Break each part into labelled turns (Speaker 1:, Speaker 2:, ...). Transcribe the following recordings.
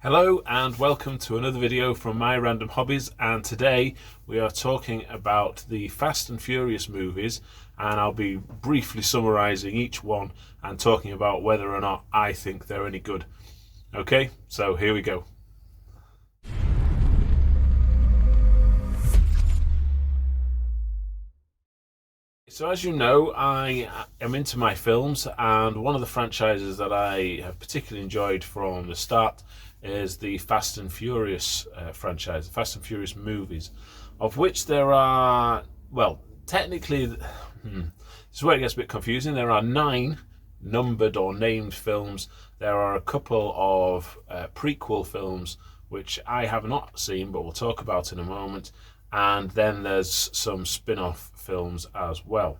Speaker 1: Hello and welcome to another video from My Random Hobbies, and today we are talking about the Fast and Furious movies, and I'll be briefly summarising each one and talking about whether or not I think they're any good. Okay, so here we go. So as you know, I am into my films, and one of the franchises that I have particularly enjoyed from the start is the Fast and Furious franchise, the Fast and Furious movies, of which there are, well, technically, this is where it gets a bit confusing. There are 9 numbered or named films. There are a couple of prequel films which I have not seen, but we'll talk about in a moment. And then there's some spin-off films as well.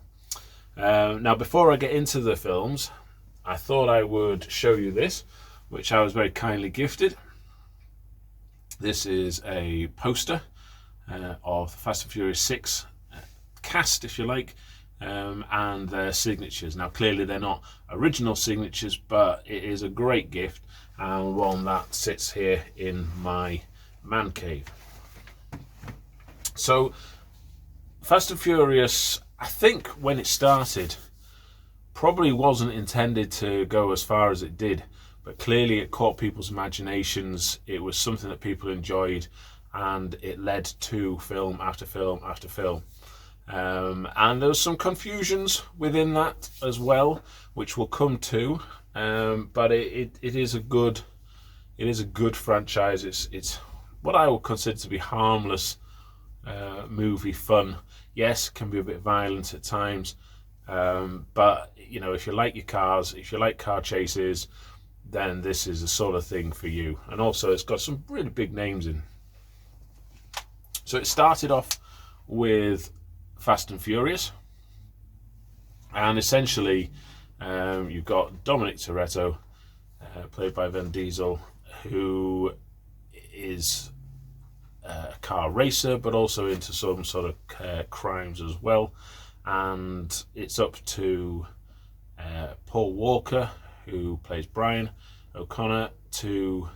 Speaker 1: Now, before I get into the films, I thought I would show you this, which I was very kindly gifted. This is a poster of the Fast and Furious 6 cast, if you like, and their signatures. Now, clearly they're not original signatures, but it is a great gift and one that sits here in my man cave. So, Fast and Furious, I think when it started, probably wasn't intended to go as far as it did, but clearly it caught people's imaginations. It was something that people enjoyed, and it led to film after film after film. And there was some confusions within that as well, which we'll come to. But it is a good franchise. It's what I would consider to be harmless movie fun. Yes, can be a bit violent at times, but you know, if you like your cars, if you like car chases, then this is the sort of thing for you. And also it's got some really big names in. So it started off with Fast and Furious, and essentially you've got Dominic Toretto, played by Vin Diesel, who is a car racer, but also into some sort of crimes as well. And it's up to Paul Walker, who plays Brian O'Connor, to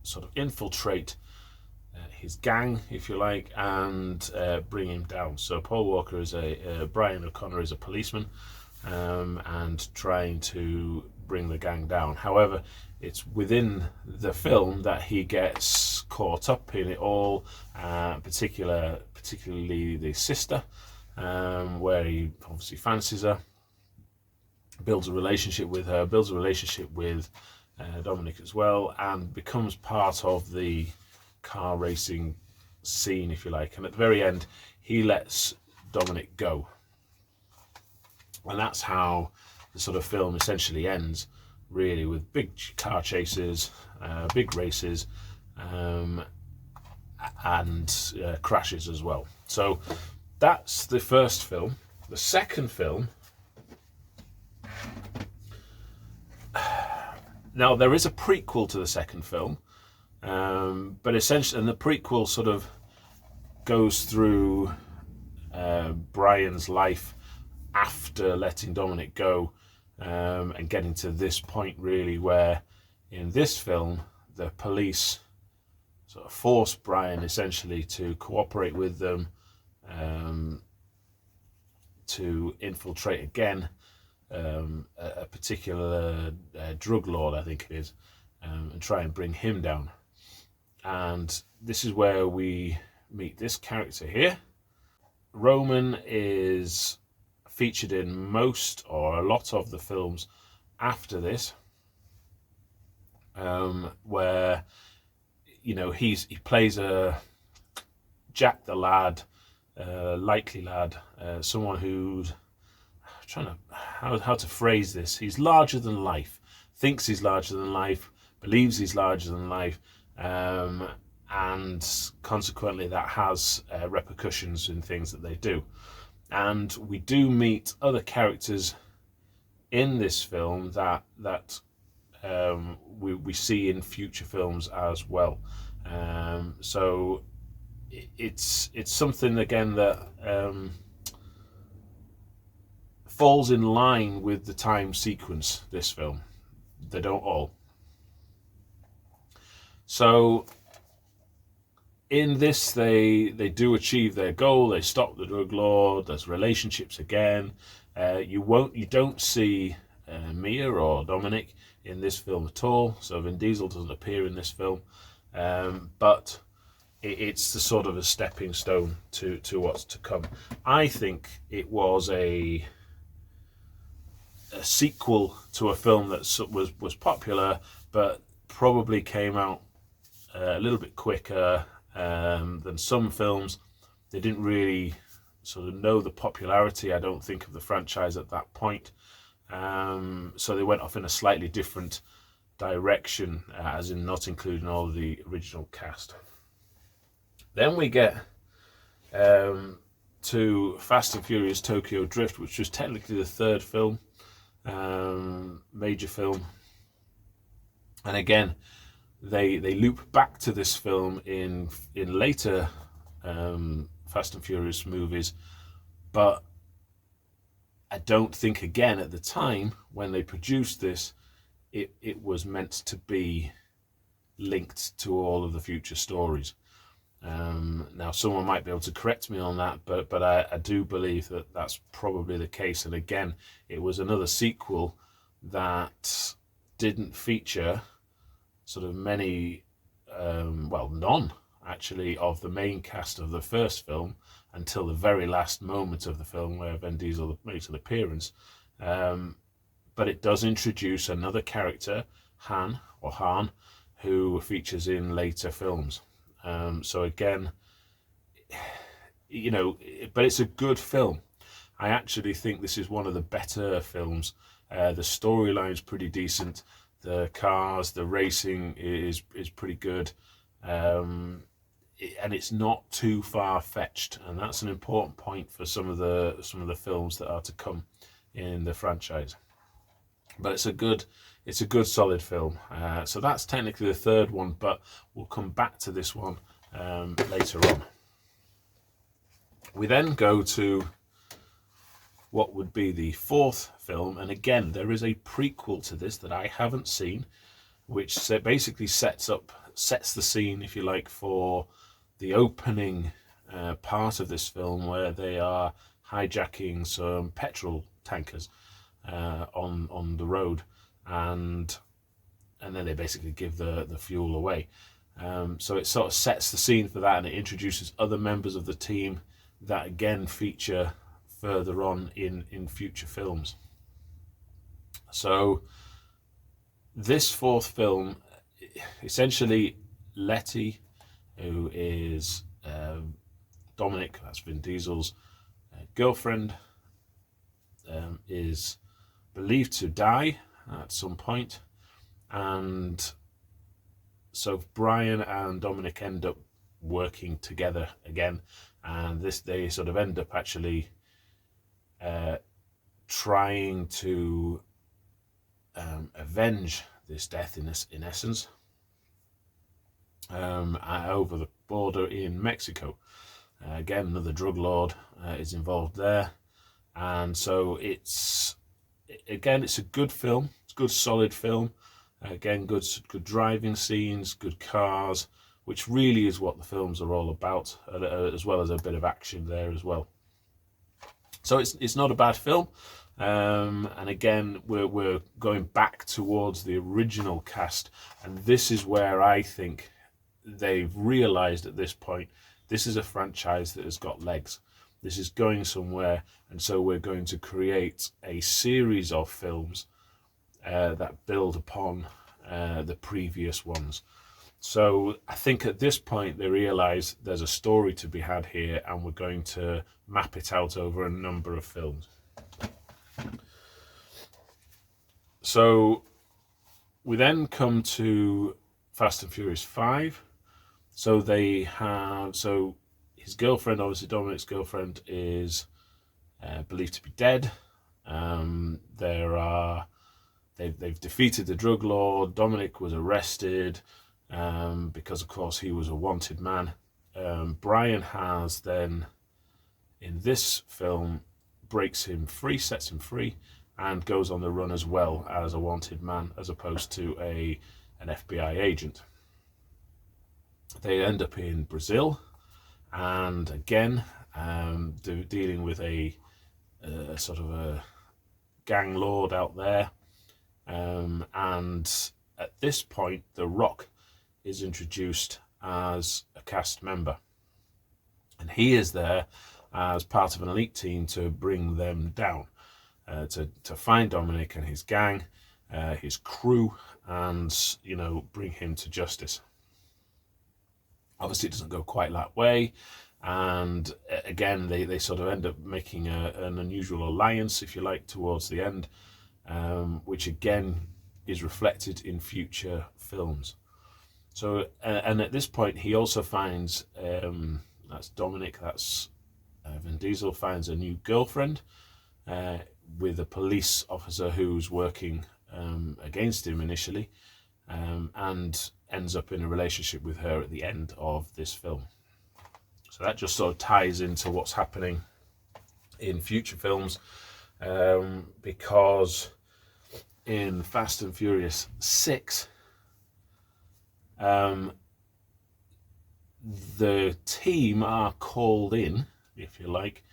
Speaker 1: sort of infiltrate his gang, if you like, and bring him down. So Paul Walker is Brian O'Connor is a policeman, and trying to bring the gang down. However, it's within the film that he gets caught up in it all, particularly the sister, where he obviously fancies her, builds a relationship with her, builds a relationship with Dominic as well, and becomes part of the car racing scene, if you like. And at the very end, he lets Dominic go. And that's how the sort of film essentially ends, really, with big car chases, big races, and crashes as well. So that's the first film. The second film, now there is a prequel to the second film, but essentially, and the prequel sort of goes through Brian's life after letting Dominic go, and getting to this point, really, where in this film the police sort of force Brian essentially to cooperate with them, to infiltrate again a particular drug lord, I think it is, and try and bring him down. And this is where we meet this character here. Roman is featured in most or a lot of the films after this, where, you know, he plays a Jack the lad, likely lad, someone who's trying to how to phrase this. He's larger than life, thinks he's larger than life, believes he's larger than life, and consequently that has repercussions in things that they do. And we do meet other characters in this film that we see in future films as well. So it's something, again, that falls in line with the time sequence, this film. They don't all. So in this, they do achieve their goal. They stop the drug lord. There's relationships again. You don't see Mia or Dominic in this film at all. So Vin Diesel doesn't appear in this film, but it's the sort of a stepping stone to what's to come. I think it was a sequel to a film that was popular, but probably came out a little bit quicker than some films. They didn't really sort of know the popularity, I don't think, of the franchise at that point. So they went off in a slightly different direction, as in not including all of the original cast. Then we get to Fast and Furious Tokyo Drift, which was technically the third film, major film. And again, they loop back to this film in later Fast and Furious movies, but I don't think, again, at the time when they produced this, it was meant to be linked to all of the future stories. Now, someone might be able to correct me on that, but I do believe that that's probably the case. And again, it was another sequel that didn't feature sort of many, none actually, of the main cast of the first film until the very last moment of the film where Vin Diesel makes an appearance. But it does introduce another character, Han, who features in later films. So again, but it's a good film. I actually think this is one of the better films. The storyline's pretty decent. The cars, the racing is pretty good. And it's not too far-fetched, and that's an important point for some of the films that are to come in the franchise. But it's a good solid film. So that's technically the third one, but we'll come back to this one later on. We then go to what would be the fourth film, and again, there is a prequel to this that I haven't seen, which basically sets the scene, if you like, for the opening part of this film, where they are hijacking some petrol tankers on the road, and then they basically give the fuel away. So it sort of sets the scene for that, and it introduces other members of the team that again feature further on in future films. So this fourth film, essentially Letty, who is Dominic, that's Vin Diesel's girlfriend, is believed to die at some point, and so Brian and Dominic end up working together again, and they sort of end up actually trying to avenge this death in essence over the border in Mexico. Again, another drug lord is involved there, and so it's a good film. It's a good solid film. Again, good driving scenes, good cars, which really is what the films are all about, as well as a bit of action there as well. So it's not a bad film, and again, we're going back towards the original cast, and this is where I think they've realised at this point, this is a franchise that has got legs. This is going somewhere, and so we're going to create a series of films that build upon the previous ones. So I think at this point they realise there's a story to be had here, and we're going to map it out over a number of films. So we then come to Fast and Furious 5. So his girlfriend, obviously Dominic's girlfriend, is believed to be dead. They've defeated the drug lord. Dominic was arrested because, of course, he was a wanted man. Brian has then, in this film, breaks him free, sets him free, and goes on the run as well as a wanted man, as opposed to an FBI agent. They end up in Brazil, and again, dealing with a sort of a gang lord out there. And at this point, The Rock is introduced as a cast member, and he is there as part of an elite team to bring them down, to find Dominic and his gang, his crew, and bring him to justice. Obviously, it doesn't go quite that way, and again, they sort of end up making an unusual alliance, if you like, towards the end, which again is reflected in future films. So, and at this point, he also finds, that's Dominic, that's Vin Diesel, finds a new girlfriend with a police officer who's working against him initially, and ends up in a relationship with her at the end of this film. So that just sort of ties into what's happening in future films, because in Fast and Furious 6, the team are called in, if you like,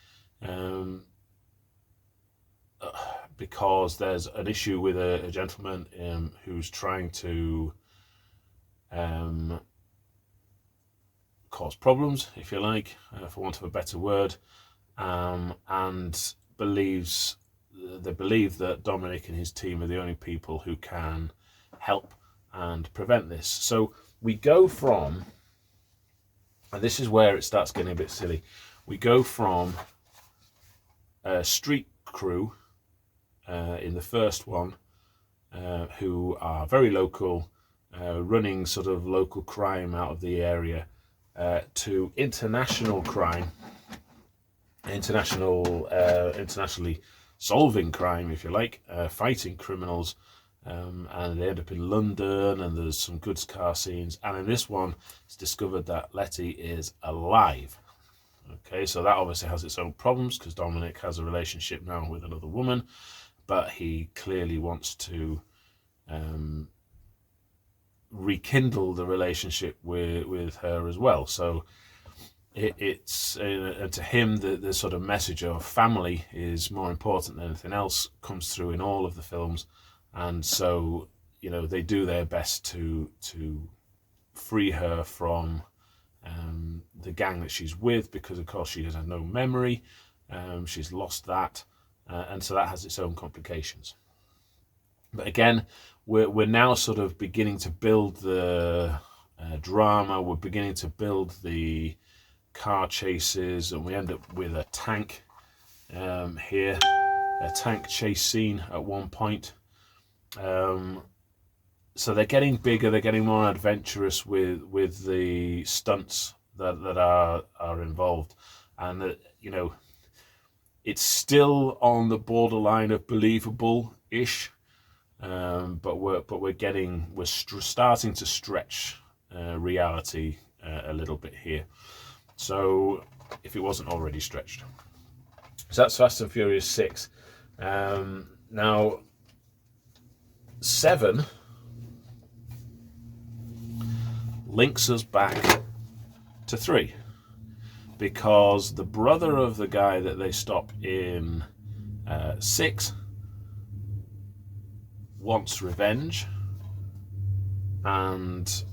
Speaker 1: because there's an issue with a gentleman who's trying to cause problems, if you like, for want of a better word, and they believe that Dominic and his team are the only people who can help and prevent this. So we go from, and this is where it starts getting a bit silly, we go from a street crew in the first one, who are very local, running sort of local crime out of the area, to international crime, internationally solving crime, if you like, fighting criminals, and they end up in London, and there's some good car scenes, and in this one it's discovered that Letty is alive. Okay, so that obviously has its own problems, because Dominic has a relationship now with another woman, but he clearly wants to rekindle the relationship with her as well. So it's to him, the sort of message of family is more important than anything else, comes through in all of the films, and so they do their best to free her from the gang that she's with, because of course she has no memory, she's lost that, and so that has its own complications. But again, we're now sort of beginning to build the drama, we're beginning to build the car chases, and we end up with a tank here, a tank chase scene at one point. So they're getting bigger, they're getting more adventurous with the stunts that are involved, and it's still on the borderline of believable-ish, but we're starting to stretch reality a little bit here. So if it wasn't already stretched. So that's Fast and Furious 6. Now 7 links us back to 3, because the brother of the guy that they stop in 6 wants revenge, and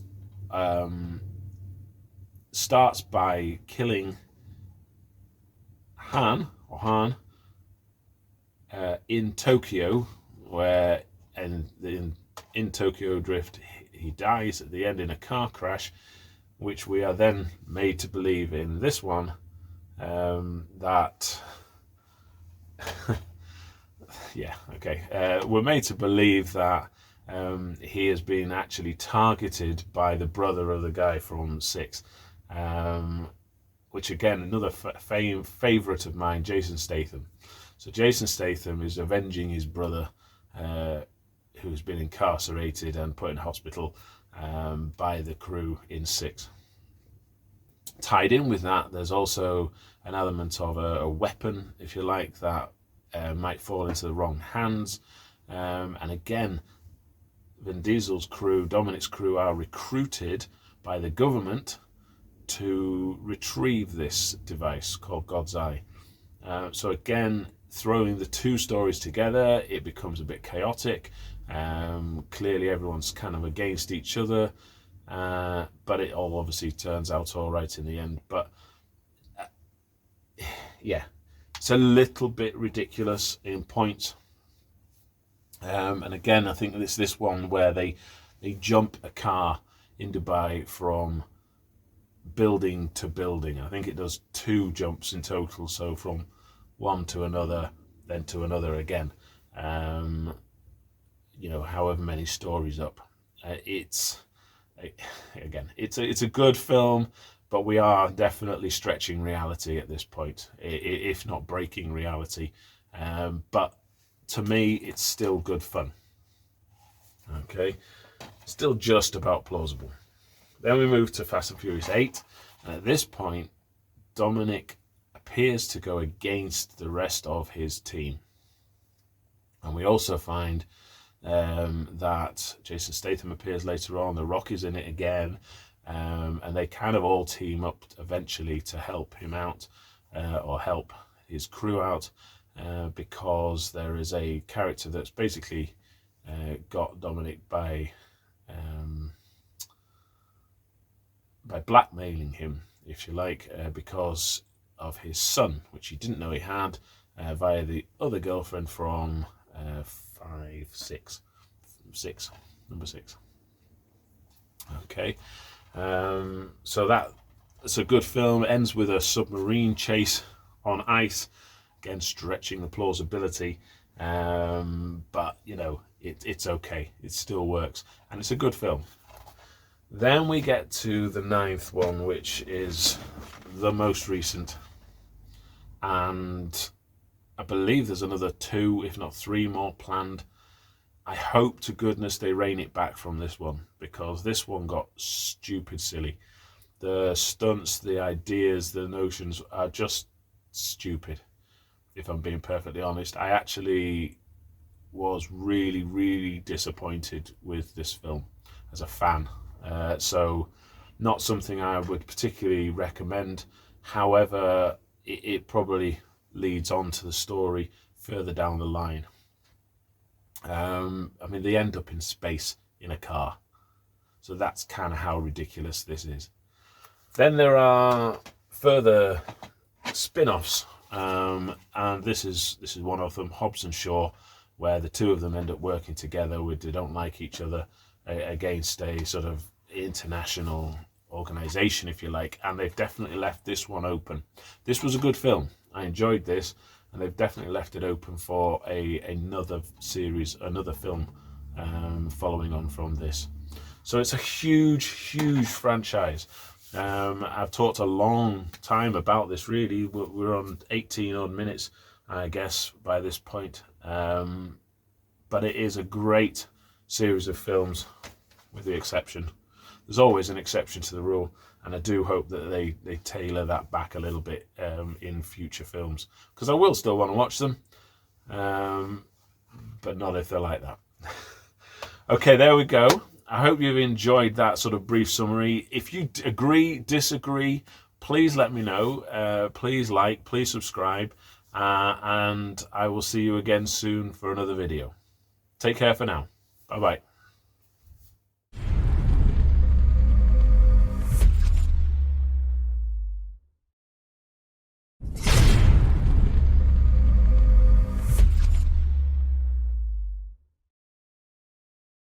Speaker 1: starts by killing Han in Tokyo, where in Tokyo Drift he dies at the end in a car crash, which we are then made to believe in this one that we're made to believe that he has been actually targeted by the brother of the guy from 6, which again, another favourite of mine, Jason Statham. So Jason Statham is avenging his brother, who's been incarcerated and put in hospital by the crew in 6. Tied in with that, there's also an element of a weapon, if you like, that might fall into the wrong hands, and again, Vin Diesel's crew, Dominic's crew, are recruited by the government to retrieve this device called God's Eye. So again, throwing the two stories together, it becomes a bit chaotic. Clearly everyone's kind of against each other, but it all obviously turns out all right in the end. But yeah, it's a little bit ridiculous in points. And again, I think it's this one where they jump a car in Dubai from building to building. I think it does 2 jumps in total, so from one to another, then to another again. You know, however many stories up. It's a good film, but we are definitely stretching reality at this point, if not breaking reality. But to me, it's still good fun. Okay, still just about plausible. Then we move to Fast and Furious 8, and at this point, Dominic appears to go against the rest of his team. And we also find that Jason Statham appears later on, The Rock is in it again, and they kind of all team up eventually to help him out, or help his crew out, because there is a character that's basically got Dominic by blackmailing him, if you like, because of his son, which he didn't know he had, via the other girlfriend from number 6. Okay, so that's a good film. It ends with a submarine chase on ice, again stretching the plausibility, but you know, it's okay, it still works, and it's a good film. Then we get to the 9th one, which is the most recent, and I believe there's another 2, if not 3 more planned. I hope to goodness they rein it back from this one, because this one got stupid silly. The stunts, the ideas, the notions are just stupid, if I'm being perfectly honest. I actually was really, really disappointed with this film as a fan. So not something I would particularly recommend. However, it probably leads on to the story further down the line. I mean, they end up in space in a car, so that's kind of how ridiculous this is. Then there are further spin-offs, and this is one of them, Hobbs and Shaw, where the two of them end up working together. They don't like each other, against a sort of international organization, if you like, and they've definitely left this one open. This was a good film. I enjoyed this, and they've definitely left it open for another series, another film, following on from this. So it's a huge, huge franchise. I've talked a long time about this, really. We're on 18 odd minutes, I guess, by this point. But it is a great series of films, with the exception. There's always an exception to the rule, and I do hope that they tailor that back a little bit in future films, because I will still want to watch them, but not if they're like that. Okay, there we go. I hope you've enjoyed that sort of brief summary. If you agree, disagree, please let me know. Please like, please subscribe, and I will see you again soon for another video. Take care for now. Bye-bye.